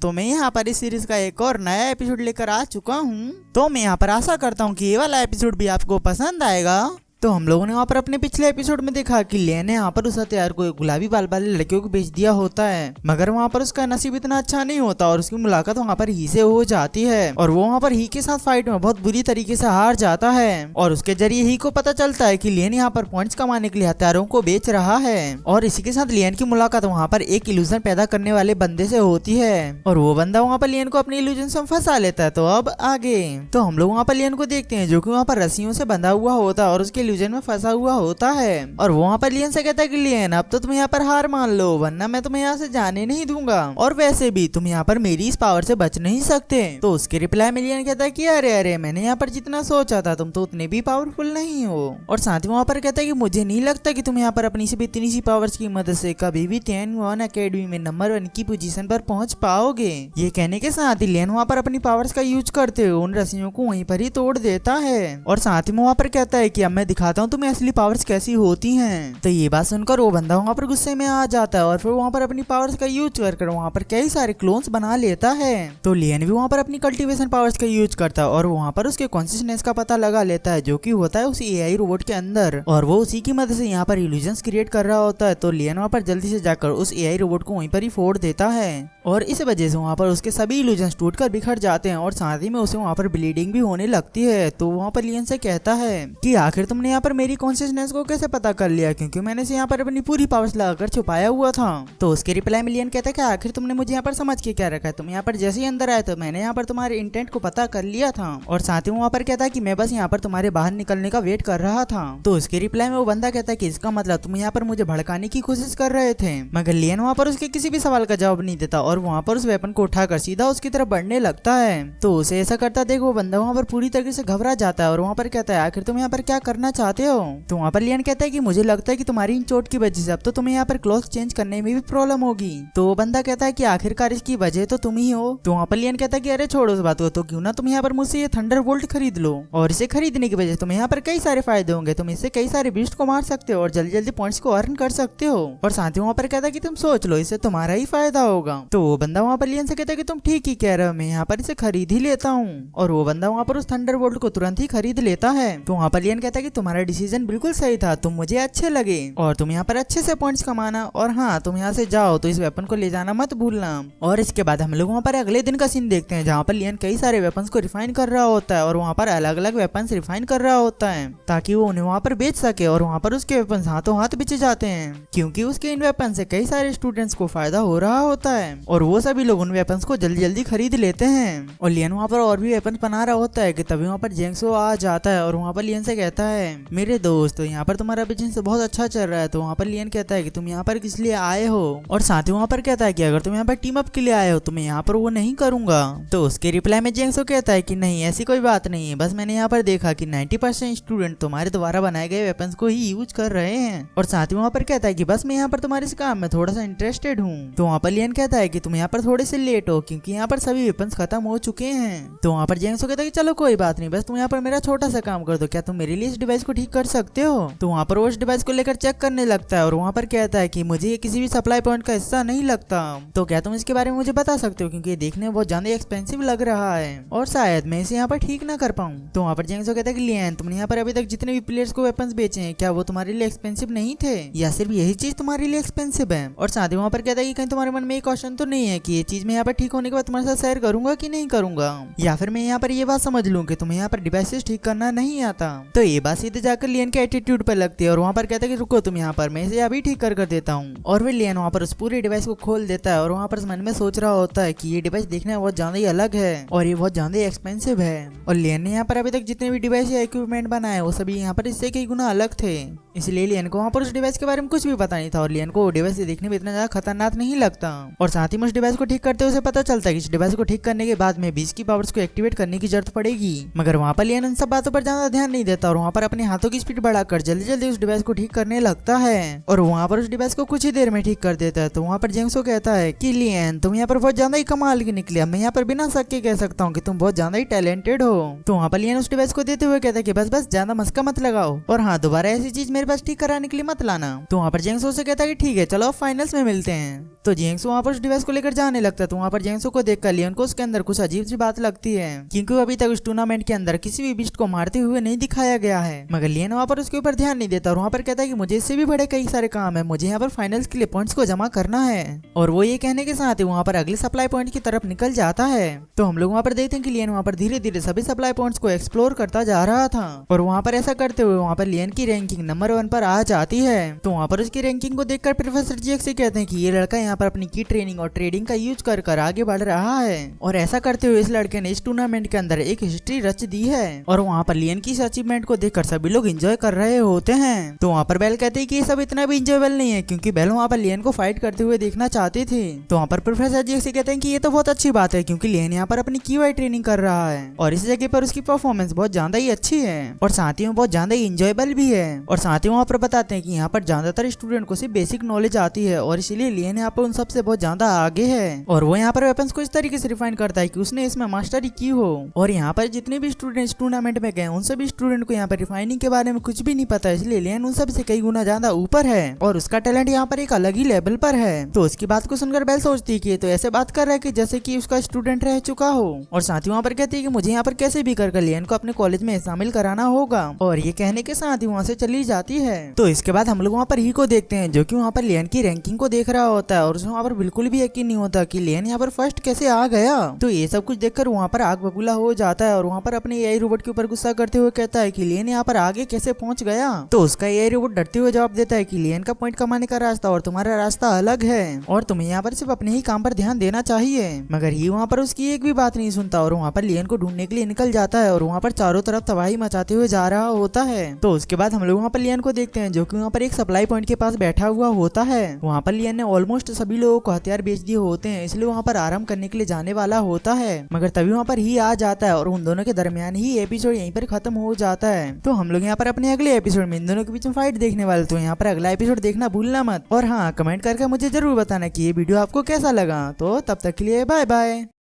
तो मैं यहाँ पर इस सीरीज का एक और नया एपिसोड लेकर आ चुका हूँ। तो मैं यहाँ पर आशा करता हूँ कि ये वाला एपिसोड भी आपको पसंद आएगा। तो हम लोगों ने वहाँ पर अपने पिछले एपिसोड में देखा कि लियन ने यहाँ पर उस हथियार को गुलाबी बाल वाले लड़कियों को बेच दिया होता है, मगर वहाँ पर उसका नसीब इतना अच्छा नहीं होता और उसकी मुलाकात वहाँ पर ही से हो जाती है और वो वहाँ पर ही के साथ फाइट में बहुत बुरी तरीके से हार जाता है और उसके जरिए ही को पता चलता है कि लियन यहाँ पर पॉइंट्स कमाने के लिए हथियारों को बेच रहा है। और इसी के साथ लियन की मुलाकात वहाँ पर एक इल्यूजन पैदा करने वाले बंदे से होती है और वो बंदा वहाँ पर लियन को अपने इल्यूजन से फंसा लेता है। तो अब आगे तो हम लोग वहाँ पर लियन को देखते हैं जो कि वहाँ पर रस्सियों से बंधा हुआ होता है और उसके इल्यूजन में फंसा हुआ होता है और वो वहाँ पर लियन से कहता है कि लियन अब तो तुम यहाँ पर हार मान लो वरना मैं तुम्हें यहाँ से जाने नहीं दूंगा और वैसे भी तुम यहाँ पर मेरी इस पावर से बच नहीं सकते। तो उसके रिप्लाई में लियन कहता है कि अरे अरे मैंने यहाँ पर जितना सोचा था तुम तो उतने भी पावरफुल नहीं हो। और साथ ही वहाँ पर कहता है कि मुझे नहीं लगता कि तुम यहाँ पर अपनी से इतनी सी पावर्स की मदद से कभी भी 10-1 अकेडमी में नंबर 1 की पोजीशन पर पहुंच पाओगे। ये कहने के साथ ही लियन वहाँ पर अपनी पावर्स का यूज करते हुए उन रस्सियों को वहीं पर ही तोड़ देता है और साथ ही वहाँ पर कहता है कि अब मैं दिखाता हूँ तुम्हें असली पावर्स कैसी होती हैं। तो ये बात सुनकर वो बंदा वहाँ पर गुस्से में आ जाता है और फिर वहाँ पर अपनी पावर्स का यूज कर वहाँ पर कई सारे क्लोन्स बना लेता है। तो लियन भी वहाँ पर अपनी कल्टीवेशन पावर्स का यूज करता है और वहाँ पर उसके कॉन्सियसनेस का पता लगा लेता है जो कि होता है उस एआई रोबोट के अंदर और वो उसी की मदद से यहाँ पर इल्यूजन्स क्रिएट कर रहा होता है। तो लियन वहाँ पर जल्दी से जाकर उस एआई रोबोट को वहीं पर ही फोड़ देता है और इस वजह से वहाँ पर उसके सभी इल्यूजन्स टूटकर बिखर जाते हैं और साथ ही में उसे वहाँ पर ब्लीडिंग भी होने लगती है। तो वहाँ पर लियन से कहता है कि आखिर तुमने यहाँ पर मेरी कॉन्सियसनेस को कैसे पता कर लिया क्योंकि मैंने इसे यहाँ पर अपनी पूरी पावर्स लगाकर छुपाया हुआ था। तो उसके रिप्लाई में लियन कहता है कि आखिर तुमने मुझे यहाँ पर समझ के क्या रखा है, तुम यहाँ पर जैसे ही अंदर आए तो मैंने यहाँ पर तुम्हारे इंटेंट को पता कर लिया था और साथ ही वहाँ पर कहता है कि मैं बस यहाँ पर तुम्हारे बाहर निकलने का वेट कर रहा था। तो उसके रिप्लाई में वो बंदा कहता है कि इसका मतलब तुम यहाँ पर मुझे भड़काने की कोशिश कर रहे थे, मगर लियन वहाँ पर उसके किसी भी सवाल का जवाब नहीं देता और वहाँ पर उस वेपन को उठाकर सीधा उसकी तरफ बढ़ने लगता है। तो उसे ऐसा करता देख वो बंदा वहाँ पर पूरी तरीके से घबरा जाता है और वहाँ पर कहता है आखिर तुम यहाँ पर क्या करना चाहते हो। तो वहाँ पर लियन कहता है कि मुझे लगता है कि तुम्हारी इन चोट की वजह से अब तो तुम्हें यहाँ पर क्लॉथ चेंज करने में भी प्रॉब्लम होगी। तो वो बंदा कहता है कि आखिरकार इसकी वजह तो तुम ही हो। तो वहाँ पर लियन कहता है कि अरे छोड़ो उस बात को, तो क्यों ना तुम यहाँ पर मुझसे ये थंडरबोल्ट खरीद लो और इसे खरीदने की वजह से तुम्हें यहाँ पर कई सारे फायदे होंगे, तुम इससे कई सारे बीस्ट को मार सकते हो और जल्दी जल्दी पॉइंट्स को अर्न कर सकते हो और साथ ही वहाँ पर कहता है कि तुम सोच लो इससे तुम्हारा ही फायदा होगा। तो वो बंदा वहाँ पर लियन से कहता है कि तुम ठीक ही कह रहे हो, मैं यहाँ पर इसे खरीद ही लेता हूँ और वो बंदा वहाँ पर उस थंडरबोल्ट को तुरंत ही खरीद लेता है। तो वहाँ पर लियन कहता है कि तुम्हारा डिसीजन बिल्कुल सही था, तुम मुझे अच्छे लगे और तुम यहाँ पर अच्छे से पॉइंट्स कमाना और हाँ तुम यहाँ से जाओ तो इस वेपन को ले जाना मत भूलना। और इसके बाद हम लोग वहाँ पर अगले दिन का सीन देखते हैं जहाँ पर लियन कई सारे वेपन्स को रिफाइन कर रहा होता है और वहाँ पर अलग अलग वेपन्स रिफाइन कर रहा होता है ताकि वो उन्हें वहाँ पर बेच सके और वहाँ पर उसके वेपन्स हाथों हाथ बेचे जाते हैं क्योंकि उसके इन वेपन से कई सारे स्टूडेंट्स को फायदा हो रहा होता है और वो सभी लोग उन वेपन्स को जल्दी जल्दी खरीद लेते हैं। और लियन वहाँ पर और भी वेपन बना रहा होता है कि तभी वहाँ पर जेंग्सो आ जाता है और वहाँ पर लियन से कहता है मेरे दोस्त यहाँ पर तुम्हारा बिजनेस बहुत अच्छा चल रहा है। तो वहाँ पर लियन कहता है कि तुम यहाँ पर किस लिए आए हो और साथ ही वहाँ पर कहता है कि अगर तुम यहाँ पर टीम अप के लिए आए हो तो मैं यहाँ पर वो नहीं करूंगा। तो उसके रिप्लाई में जेंग्सो कहता है कि नहीं ऐसी कोई बात नहीं है, बस मैंने यहाँ पर देखा कि 90% स्टूडेंट तुम्हारे द्वारा बनाए गए वेपन्स को ही यूज कर रहे हैं और साथ ही वहाँ पर कहता है कि बस मैं यहाँ पर तुम्हारे इस काम में थोड़ा सा इंटरेस्टेड हूँ। तो वहाँ पर लियन कहता है कि तुम यहाँ पर थोड़े से लेट हो क्योंकि यहाँ पर सभी वेपन्स खत्म हो चुके हैं। तो वहाँ पर जेंग्सो कहता है कि चलो कोई बात नहीं, बस तुम यहाँ पर मेरा छोटा सा काम कर दो, क्या तुम मेरे लिए इस डिवाइस को ठीक कर सकते हो। तो वहाँ पर वो इस डिवाइस को लेकर चेक करने लगता है और वहाँ पर कहता है कि मुझे ये किसी भी सप्लाई पॉइंट का हिस्सा नहीं लगता, तो क्या तुम इसके बारे में मुझे बता सकते हो क्योंकि ये देखने में बहुत ज्यादा एक्सपेंसिव लग रहा है और शायद मैं इसे यहाँ पर ठीक ना कर पाऊँ। तो वहाँ पर जेंग्सो कहता है कि लियन तुमने यहाँ पर अभी तक जितने भी प्लेयर्स को वेपन्स बेचे हैं क्या वो तुम्हारे लिए एक्सपेंसिव नहीं थे या सिर्फ यही चीज तुम्हारे लिए एक्सपेंसिव है। और साथ ही वहाँ पर कहता है कि कहीं तुम्हारे मन में एक क्वेश्चन तो नहीं है कि ये चीज मैं यहाँ पर ठीक होने के बाद तुम्हारे साथ शेयर करूंगा कि नहीं करूंगा, या फिर मैं यहाँ पर ये बात समझ लूँ कि तुम्हें यहाँ पर डिवाइसेस ठीक करना नहीं आता। तो ये बात सीधे जाकर लियन के एटीट्यूड पर लगती है और वहाँ पर कहता है कि रुको तुम यहाँ पर, मैं इसे अभी ठीक कर देता हूँ। और फिर लियन वहाँ पर उस पूरे डिवाइस को खोल देता है और वहाँ पर मन में सोच रहा होता है कि ये डिवाइस देखने में बहुत ज्यादा ही अलग है और ये बहुत ज्यादा एक्सपेंसिव है और लियन ने यहाँ पर अभी तक जितने भी डिवाइस या इक्विपमेंट बनाए वो सभी यहाँ पर इससे कई गुना अलग थे, इसलिए लियन को वहाँ पर उस डिवाइस के बारे में कुछ भी पता नहीं था और लियन को वो डिवाइस देखने में इतना ज्यादा खतरनाक नहीं लगता। और साथ ही में उस डिवाइस को ठीक करते उसे पता चलता है कि इस डिवाइस को ठीक करने के बाद में 20 की पावर्स को एक्टिवेट करने की जरूरत पड़ेगी, मगर वहाँ पर लियन इन सब बातों पर ज्यादा ध्यान नहीं देता और वहाँ पर अपने हाथों की स्पीड बढ़ाकर जल्दी जल्दी उस डिवाइस को ठीक करने लगता है और वहाँ पर उस डिवाइस को कुछ ही देर में ठीक कर देता है। तो वहाँ पर जेंग्सो कहता है कि लियन तुम यहाँ पर बहुत ज्यादा ही कमाल की निकली, मैं यहाँ पर बिना शक के कह सकता हूँ कि तुम बहुत ज्यादा ही टैलेंटेड हो। तो वहाँ पर लियन उस डिवाइस को देते हुए कहता है कि बस बस ज्यादा मस्का मत लगाओ और हाँ दोबारा ऐसी चीज मेरे पास ठीक कराने के लिए मत लाना। तो वहाँ पर जेंगसो से कहता है कि ठीक है चलो फाइनल्स में मिलते हैं। तो जेंगसो वहाँ पर उस डिवाइस को लेकर जाने लगता है। तो वहाँ पर जेंगसो को देखकर लियोन को उसके अंदर कुछ अजीब सी बात लगती है, क्योंकि वो अभी तक उस टूर्नामेंट के अंदर किसी भी बिस्ट को मारते हुए नहीं दिखाया गया है। मगर लियोन वहाँ पर उसके ऊपर ध्यान नहीं देता और वहाँ पर कहता है कि मुझे इससे भी बड़े कई सारे काम है, मुझे यहाँ पर फाइनल्स के लिए पॉइंट्स को जमा करना है। और वो ये कहने के साथ ही वहाँ पर अगले सप्लाई पॉइंट की तरफ निकल जाता है। तो हम लोग वहाँ पर देखते हैं कि लियोन वहाँ पर धीरे धीरे सभी सप्लाई पॉइंट्स को एक्सप्लोर करता जा रहा था और वहाँ पर ऐसा करते हुए वहाँ पर लियोन की रैंकिंग नंबर 1 पर आ जाती है। तो वहाँ पर उसकी रैंकिंग को देखकर प्रोफेसर जेक से कहते हैं कि ये लड़का यहाँ पर अपनी की ट्रेनिंग और ट्रेडिंग का यूज कर आगे बढ़ रहा है और ऐसा करते हुए इस लड़के ने इस टूर्नामेंट के अंदर एक हिस्ट्री रच दी है। और वहाँ पर लियोन की इस अचीवमेंट को देखकर सभी लोग एंजॉय कर रहे होते हैं। तो वहाँ पर बेल कहते हैं कि ये सब इतना भी इंजॉयबल नहीं है, क्योंकि बेल वहाँ पर लियोन को फाइट करते हुए देखना चाहती थी। तो वहाँ पर प्रोफेसर जेक से कहते हैं कि ये तो बहुत अच्छी बात है, क्योंकि लियोन यहाँ पर अपनी की ट्रेनिंग कर रहा है और इस जगह पर उसकी परफॉर्मेंस बहुत ज्यादा ही अच्छी है और साथ ही में बहुत ज्यादा ही इंजॉयबल भी है। और साथ ही वहाँ पर बताते हैं कि यहाँ पर ज्यादातर स्टूडेंट को सिर्फ बेसिक नॉलेज आती है और इसीलिए लियोन यहाँ पर उन सबसे बहुत ज्यादा आगे है और वो यहाँ पर वेपन्स को इस तरीके से रिफाइन करता है कि उसने इसमें मास्टरी की हो। और यहाँ पर जितने भी स्टूडेंट टूर्नामेंट में गए उन सभी स्टूडेंट को यहाँ पर रिफाइनिंग के बारे में कुछ भी नहीं पता, इसलिए लियोन उन सबसे कई गुना ज्यादा ऊपर है और उसका टैलेंट यहाँ पर एक अलग ही लेवल पर है। तो उसकी बात को सुनकर बेल सोचती है कि तो ऐसे बात कर रहा है कि जैसे कि उसका स्टूडेंट रह चुका हो। और साथ ही वहाँ पर कहती है कि मुझे यहाँ पर कैसे भी कर लियोन को अपने कॉलेज में शामिल कराना होगा और ये कहने के साथ ही वहाँ से चली जाती है। तो इसके बाद हम लोग वहाँ पर ही को देखते हैं जो कि वहाँ पर लियोन की रैंकिंग को देख रहा होता है और उसमें वहाँ पर बिल्कुल भी यकीन नहीं होता कि लियोन यहाँ पर फर्स्ट कैसे आ गया। तो ये सब कुछ देखकर वहाँ पर आग बबूला हो जाता है और वहाँ पर अपने एआई रोबोट के ऊपर गुस्सा करते हुए कहता है कि लियोन यहाँ पर आगे कैसे पहुंच गया। तो उसका एआई रोबोट डरते हुए जवाब देता है कि लियोन का पॉइंट कमाने का रास्ता और तुम्हारा रास्ता अलग है और तुम्हें यहाँ पर सिर्फ अपने ही काम पर ध्यान देना चाहिए। मगर ही वहाँ पर उसकी एक भी बात नहीं सुनता और वहाँ पर लियोन को ढूंढने के लिए निकल जाता है और वहाँ पर चारों तरफ तबाही मचाते हुए जा रहा होता है। तो उसके बाद हम लोग वहाँ पर लियोन को देखते हैं जो कि वहाँ पर एक सप्लाई पॉइंट के पास बैठा हुआ होता है। वहाँ पर लियोन ने ऑलमोस्ट सभी लोगों को हथियार बेच दिए होते हैं, इसलिए वहाँ पर आराम करने के लिए जाने वाला होता है। मगर तभी वहाँ पर ही आ जाता है और उन दोनों के दरमियान ही एपिसोड यहीं पर खत्म हो जाता है। तो हम लोग यहाँ पर अपने अगले एपिसोड में इन दोनों के बीच में फाइट देखने वाले, तो यहाँ पर अगला एपिसोड देखना भूलना मत। और हाँ, कमेंट करके मुझे जरूर बताना कि ये वीडियो आपको कैसा लगा। तो तब तक के लिए बाय बाय।